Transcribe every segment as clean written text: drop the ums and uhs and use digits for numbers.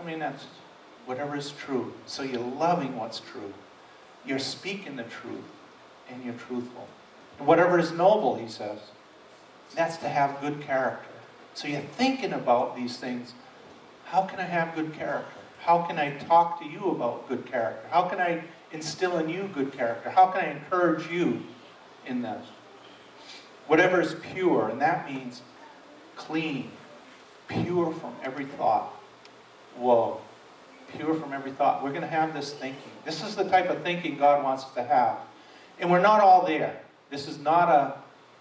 I mean, that's whatever is true. So you're loving what's true. You're speaking the truth, and you're truthful. And whatever is noble, he says, that's to have good character. So you're thinking about these things. How can I have good character? How can I talk to you about good character? How can I instill in you good character? How can I encourage you in this? Whatever is pure, and that means clean, pure from every thought. Whoa. Pure from every thought. We're going to have this thinking. This is the type of thinking God wants us to have. And we're not all there. This is not a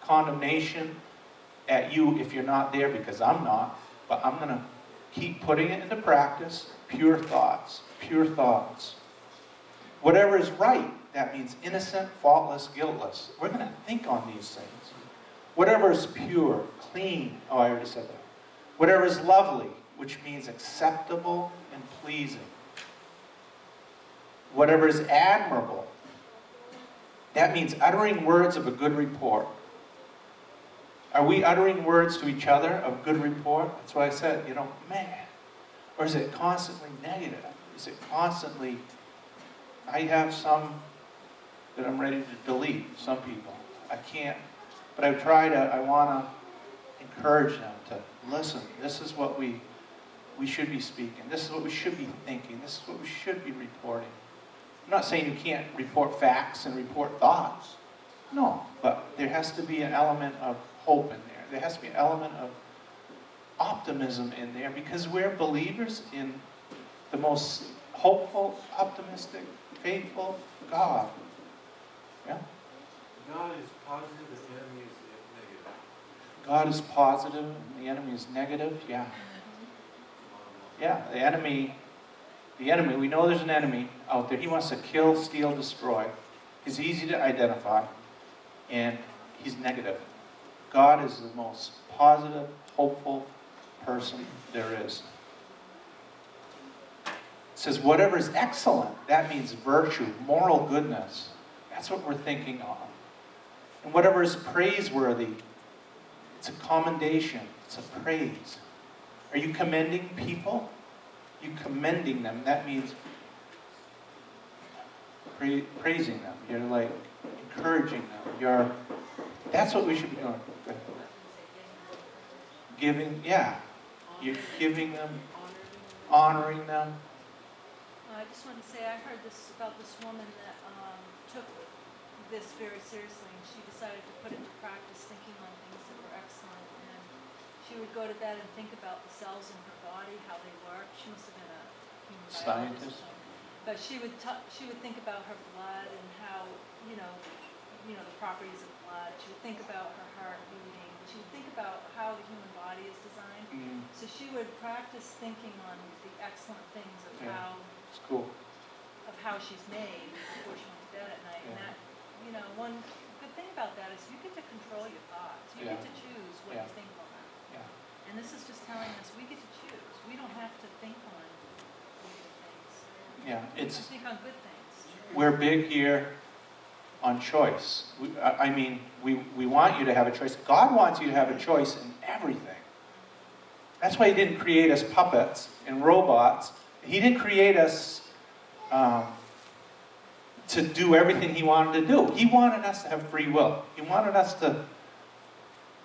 condemnation at you if you're not there, because I'm not. But I'm going to keep putting it into practice. Pure thoughts. Pure thoughts. Whatever is right, that means innocent, faultless, guiltless. We're going to think on these things. Whatever is pure, clean. Oh, I already said that. Whatever is lovely, which means acceptable and pleasing. Whatever is admirable, that means uttering words of a good report. Are we uttering words to each other of good report? That's why I said, man. Or is it constantly negative? Is it constantly, I have some that I'm ready to delete, some people. I can't, but I want to encourage them to listen. This is what we should be speaking. This is what we should be thinking. This is what we should be reporting. I'm not saying you can't report facts and report thoughts. No, but there has to be an element of hope in there. There has to be an element of optimism in there, because we're believers in the most hopeful, optimistic, faithful God. Yeah? God is positive, the enemy is negative. God is positive, and the enemy is negative. Yeah. Yeah, the enemy, we know there's an enemy out there. He wants to kill, steal, destroy. He's easy to identify, and he's negative. God is the most positive, hopeful person there is. It says, whatever is excellent, that means virtue, moral goodness. That's what we're thinking on. And whatever is praiseworthy, it's a commendation, it's a praise. Are you commending people? You commending them. That means praising them. You're like encouraging them. That's what we should be doing. Giving, yeah. You're giving them, honoring them. I just want to say, I heard this about this woman that took this very seriously, and she decided to put into practice thinking on things that were excellent. And she would go to bed and think about the cells in her body, how they work. She must have been a human biologist. But she would think about her blood and how the properties of blood. She would think about her heart beating. She would think about how the human body is designed. Mm-hmm. So she would practice thinking on the excellent things of it's cool. Of how she's made before she went to bed at night. Yeah. And that, one good thing about that is you get to control your thoughts. You get to choose what you think on. Yeah. And this is just telling us we get to choose. We don't have to think on negative things. Yeah, we get to think on good things. We're big here on choice. We want you to have a choice. God wants you to have a choice in everything. That's why He didn't create us puppets and robots. He didn't create us to do everything He wanted to do. He wanted us to have free will. He wanted us to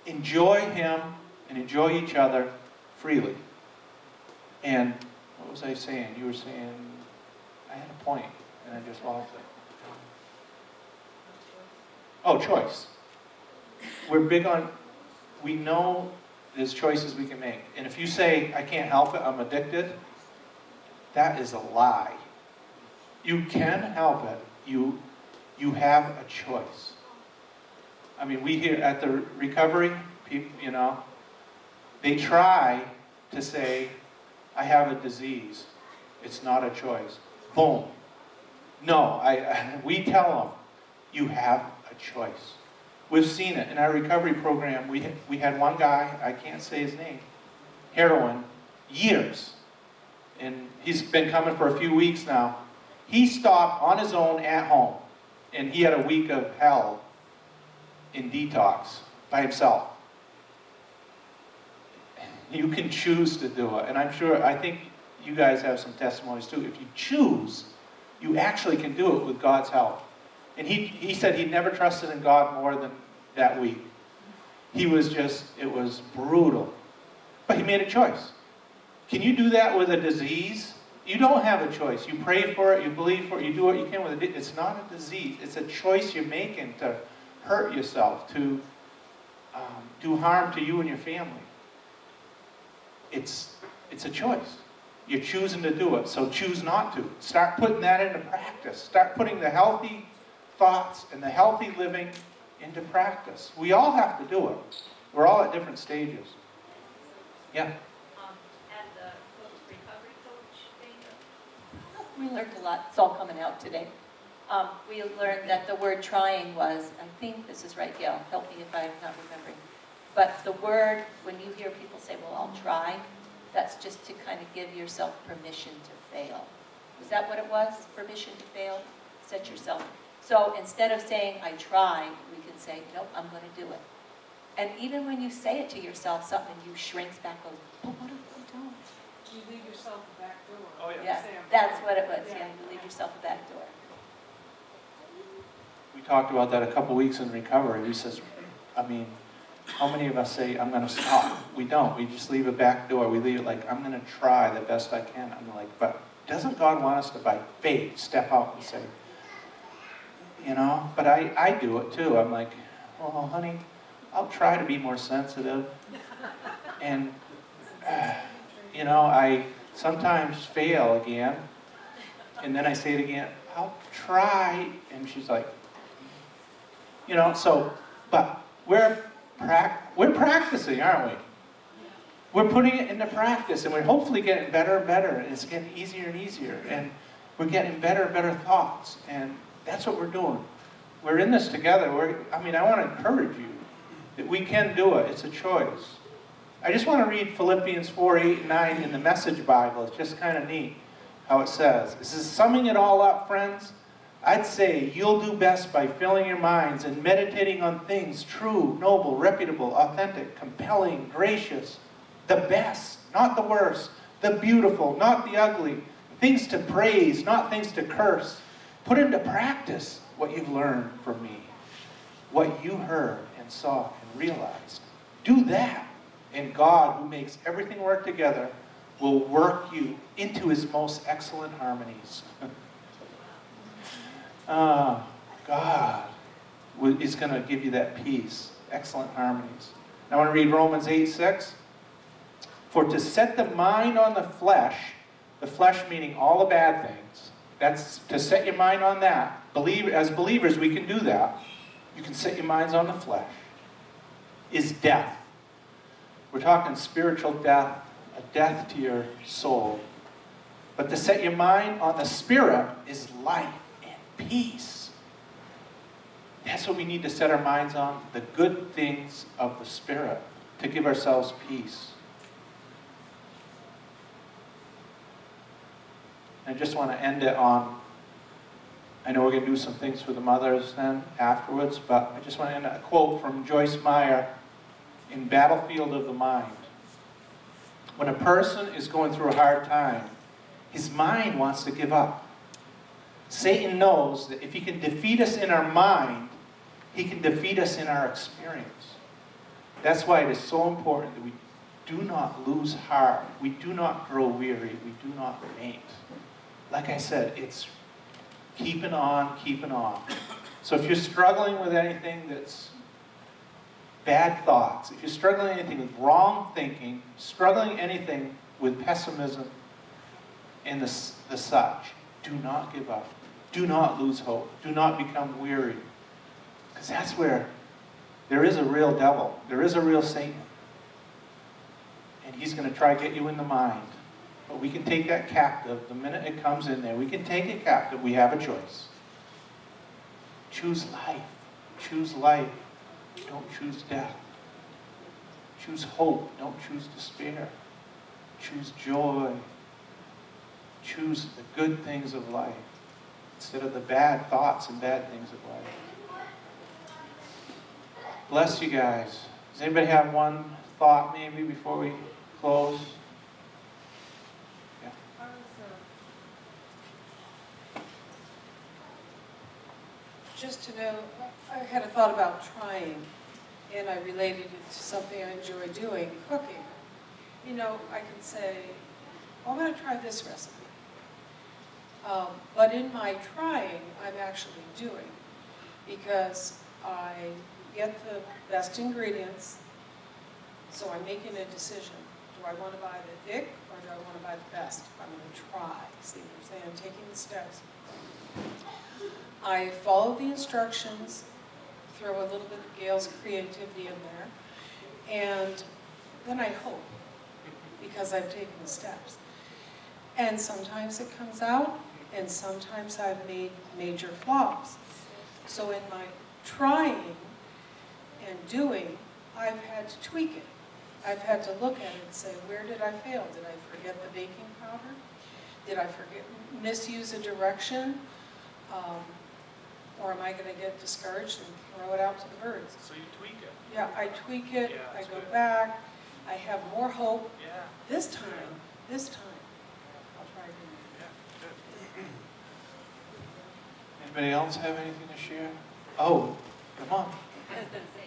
enjoy Him and enjoy each other freely. And what was I saying? You were saying, I had a point, and I just lost it. Oh, choice. We're big on, we know there's choices we can make. And if you say, I can't help it, I'm addicted, that is a lie. You can help it. You have a choice. I mean, we here at the recovery, people, they try to say, I have a disease. It's not a choice. Boom. No, we tell them, you have a choice. We've seen it in our recovery program. We had one guy, I can't say his name, heroin, years. And he's been coming for a few weeks now. He stopped on his own at home. And he had a week of hell in detox by himself. You can choose to do it. And I think you guys have some testimonies too. If you choose, you actually can do it with God's help. And he said he never trusted in God more than that week. He was just, it was brutal. But he made a choice. Can you do that with a disease? You don't have a choice. You pray for it, you believe for it, you do what you can with it. It's not a disease. It's a choice you're making to hurt yourself, to do harm to you and your family. It's a choice. You're choosing to do it, so choose not to. Start putting that into practice. Start putting the healthy thoughts and the healthy living into practice. We all have to do it. We're all at different stages. Yeah? At the recovery coach thing, We learned a lot. It's all coming out today. We learned that the word trying was, I think this is right, Gail, help me if I'm not remembering. But the word, when you hear people say, well, I'll try, that's just to kind of give yourself permission to fail. Is that what it was? Permission to fail? Set yourself. So instead of saying, I tried, we can say, nope, I'm going to do it. And even when you say it to yourself, something you shrinks back, goes, oh, what if I don't? You leave yourself a back door. Oh, yeah. Yeah, that's what it was. Yeah, you leave yourself a back door. We talked about that a couple weeks in recovery. We says, I mean, how many of us say, I'm going to stop? We don't. We just leave a back door. We leave it like, I'm going to try the best I can. I'm like, but doesn't God want us to, by faith, step out and say, you know? But I do it too. I'm like, oh, honey, I'll try to be more sensitive. And, you know, I sometimes fail again. And then I say it again, I'll try. And she's like, you know, so, but we're practicing, aren't we? We're putting it into practice, and we're hopefully getting better and better, and it's getting easier and easier, and we're getting better and better thoughts, and that's what we're doing. We're in this together. I want to encourage you that we can do it. It's a choice. I just want to read Philippians 4, 8, and 9 in the Message Bible. It's just kind of neat how it says. This is summing it all up, friends. I'd say you'll do best by filling your minds and meditating on things true, noble, reputable, authentic, compelling, gracious, the best, not the worst, the beautiful, not the ugly, things to praise, not things to curse. Put into practice what you've learned from me, what you heard and saw and realized. Do that, and God, who makes everything work together, will work you into his most excellent harmonies. God is going to give you that peace, excellent harmonies. I want to read Romans 8:6. For to set the mind on the flesh meaning all the bad things, that's to set your mind on that. As believers, we can do that. You can set your minds on the flesh. Is death. We're talking spiritual death, a death to your soul. But to set your mind on the Spirit is life and peace. That's what we need to set our minds on, the good things of the Spirit, to give ourselves peace. I just want to end it on, I know we're going to do some things for the mothers then afterwards, but I just want to end a quote from Joyce Meyer in Battlefield of the Mind. When a person is going through a hard time, his mind wants to give up. Satan knows that if he can defeat us in our mind, he can defeat us in our experience. That's why it is so important that we do not lose heart. We do not grow weary. We do not faint. Like I said, it's keeping on, keeping on. So if you're struggling with anything that's bad thoughts, if you're struggling with anything with wrong thinking, struggling anything with pessimism and the such, do not give up. Do not lose hope. Do not become weary. Because that's where there is a real devil. There is a real Satan. And he's going to try to get you in the mind. But we can take that captive. The minute it comes in there, we can take it captive. We have a choice. Choose life. Choose life. Don't choose death. Choose hope. Don't choose despair. Choose joy. Choose the good things of life instead of the bad thoughts and bad things of life. Bless you guys. Does anybody have one thought maybe before we close? Yeah. Just to know, I had a thought about trying, and I related it to something I enjoy doing, cooking. You know, I can say, well, I'm going to try this recipe. But in my trying, I'm actually doing, because I get the best ingredients, so I'm making a decision. Do I want to buy the thick, or do I want to buy the best? I'm going to try. See what I'm saying? I'm taking the steps. I follow the instructions, throw a little bit of Gail's creativity in there, and then I hope, because I've taken the steps. And sometimes it comes out, and sometimes I've made major flops. So in my trying and doing, I've had to tweak it. I've had to look at it and say, where did I fail? Did I forget the baking powder? Did I misuse a direction? Or am I going to get discouraged and throw it out to the birds? So you tweak it. Yeah, I tweak it, Yeah, I that's go good. back, I have more hope. Yeah. This time, I'll try again. Anybody else have anything to share? Oh, come on. I was gonna say,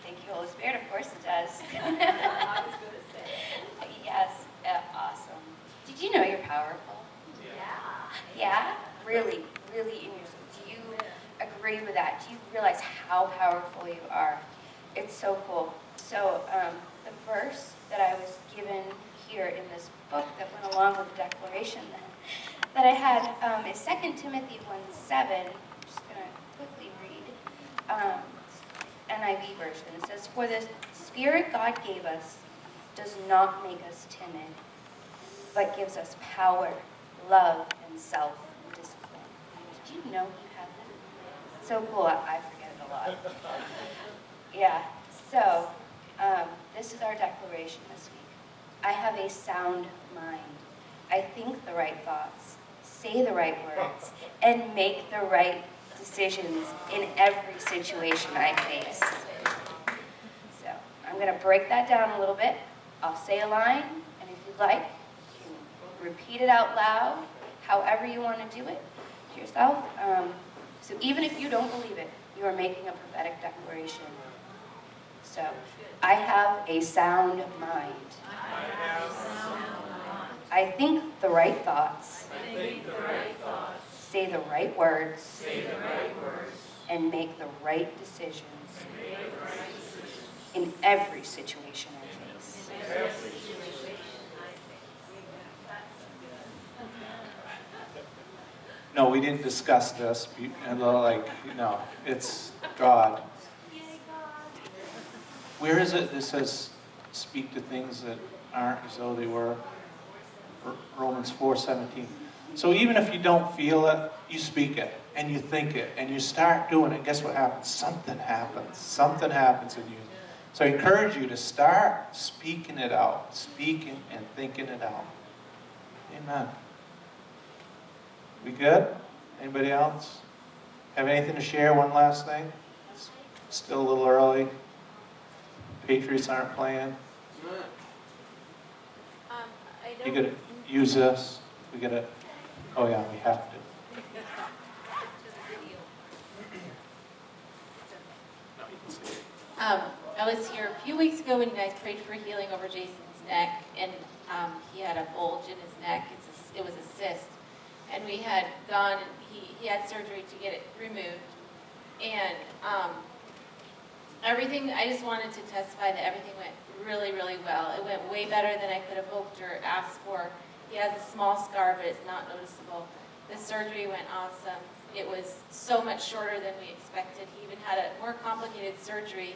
Thank you, Holy Spirit. Of course it does. I was gonna say. Yes, awesome. Did you know you're powerful? Yeah. Yeah? Really, really in your soul. Do you agree with that? Do you realize how powerful you are? It's so cool. So the verse that I was given here in this book that went along with the declaration that I had is 2 Timothy 1:7. I'm just going to quickly read. NIV version. It says, "For the Spirit God gave us does not make us timid, but gives us power, love, and self-discipline." Did you know you have that? It's so cool. I forget it a lot. Yeah. So, this is our declaration this week. I have a sound mind. I think the right thoughts, say the right words, and make the right decisions in every situation I face. So I'm going to break that down a little bit. I'll say a line, and if you'd like, you can repeat it out loud, however you want to do it to yourself. So even if you don't believe it, you are making a prophetic declaration. So, I have a sound mind. I think the right thoughts. Say the right words. And make the right decisions. In every situation I face. No, we didn't discuss this. No, it's God. Where is it that says, speak to things that aren't as though they were? Romans 4:17. So even if you don't feel it, you speak it, and you think it, and you start doing it. Guess what happens? Something happens. Something happens in you. So I encourage you to start speaking it out, speaking and thinking it out. Amen. We good? Anybody else? Have anything to share? One last thing? Still a little early. Patriots aren't playing. I You don't. gotta use this. We gotta, oh yeah, we have to. I was here a few weeks ago when you guys prayed for healing over Jason's neck, and he had a bulge in his neck. It was a cyst. And we had gone, and he had surgery to get it removed. And everything, I just wanted to testify that everything went really, really well. It went way better than I could have hoped or asked for. He has a small scar, but it's not noticeable. The surgery went awesome. It was so much shorter than we expected. He even had a more complicated surgery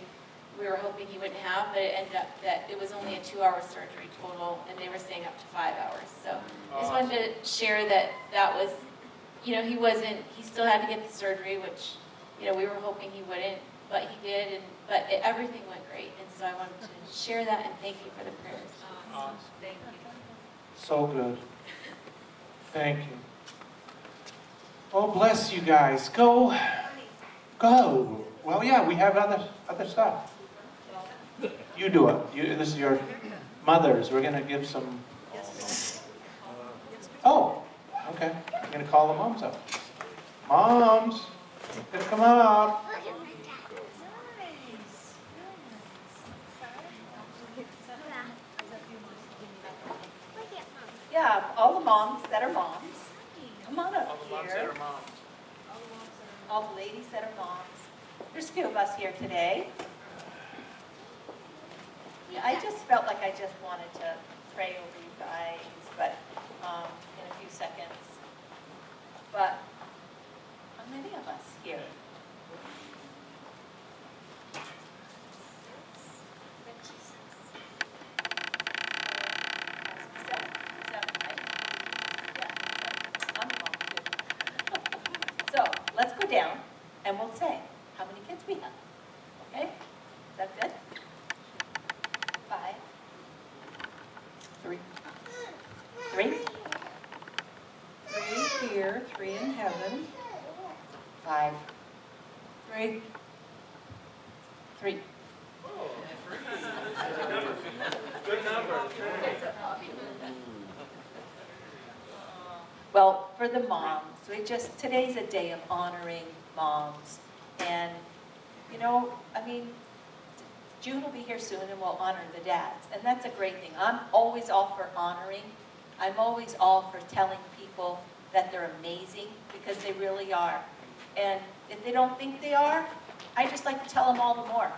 we were hoping he wouldn't have, but it ended up that it was only a 2-hour surgery total, and they were staying up to 5 hours. So I just wanted to share that was, he still had to get the surgery, which, we were hoping he wouldn't, but he did, everything went great. And so I wanted to share that and thank you for the prayers. Awesome. Thank you. So good. Thank you. Oh, bless you guys. Go. Well, yeah, we have other stuff. You do it. This is your mothers. We're gonna give some. Oh, okay. I'm gonna call the moms up. Moms, gonna come up. Nice, very nice. Is that you, Mom? Yeah, all the moms that are moms, come on up All the moms that here. are moms. All the moms that are- All the ladies that are moms. There's a few of us here today. Yeah, I just felt like I just wanted to pray over you guys, but in a few seconds. But how many of us here? Seven, right? Yeah, I'm wrong too. So let's go down and we'll say how many kids we have. Okay? Is that good? 5. 3. 3. 3 here, 3 in heaven. 5. 3. 3. Good number. Well, for the moms, today's a day of honoring moms. And, I mean, June will be here soon and we'll honor the dads. And that's a great thing. I'm always all for honoring. I'm always all for telling people that they're amazing because they really are. And if they don't think they are, I just like to tell them all the more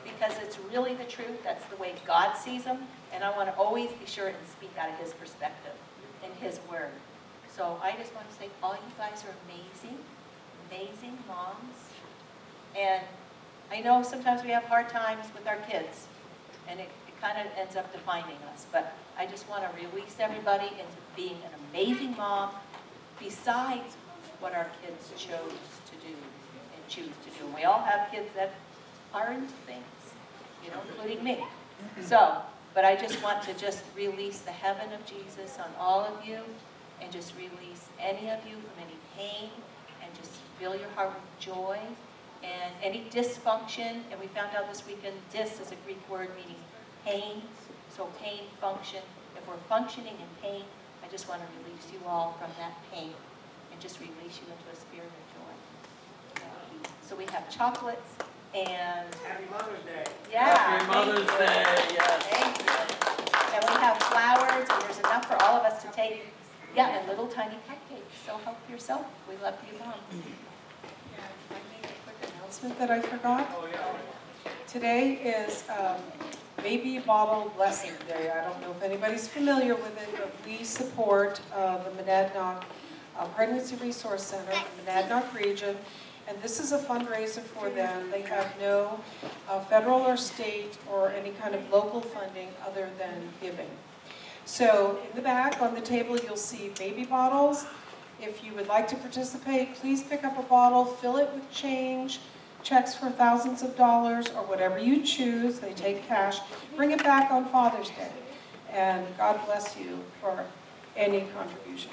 because it's really the truth. That's the way God sees them. And I want to always be sure and speak out of His perspective and His word. So I just want to say all you guys are amazing, amazing moms. And I know sometimes we have hard times with our kids, and it kind of ends up defining us. But I just want to release everybody into being an amazing mom besides what our kids chose to do and choose to do. We all have kids that are into things, including me. So, but I just want to just release the heaven of Jesus on all of you and just release any of you from any pain and just fill your heart with joy. And any dysfunction, and we found out this weekend, dys is a Greek word meaning pain, so pain, function. If we're functioning in pain, I just want to release you all from that pain and just release you into a spirit of joy. So we have chocolates and... Happy Mother's Day. Yeah. Happy Mother's Day, yes. Thank you. And we have flowers, and there's enough for all of us to take. Yeah, and little tiny cupcakes, so help yourself. We love you, Mom. I make a quick announcement that I forgot. Oh, yeah. Today is Baby Bottle Blessing Day. I don't know if anybody's familiar with it, but we support the Monadnock Pregnancy Resource Center in the Monadnock region. And this is a fundraiser for them. They have no federal or state or any kind of local funding other than giving. So in the back on the table, you'll see baby bottles. If you would like to participate, please pick up a bottle, fill it with change, checks for thousands of dollars, or whatever you choose. They take cash. Bring it back on Father's Day. And God bless you for any contribution.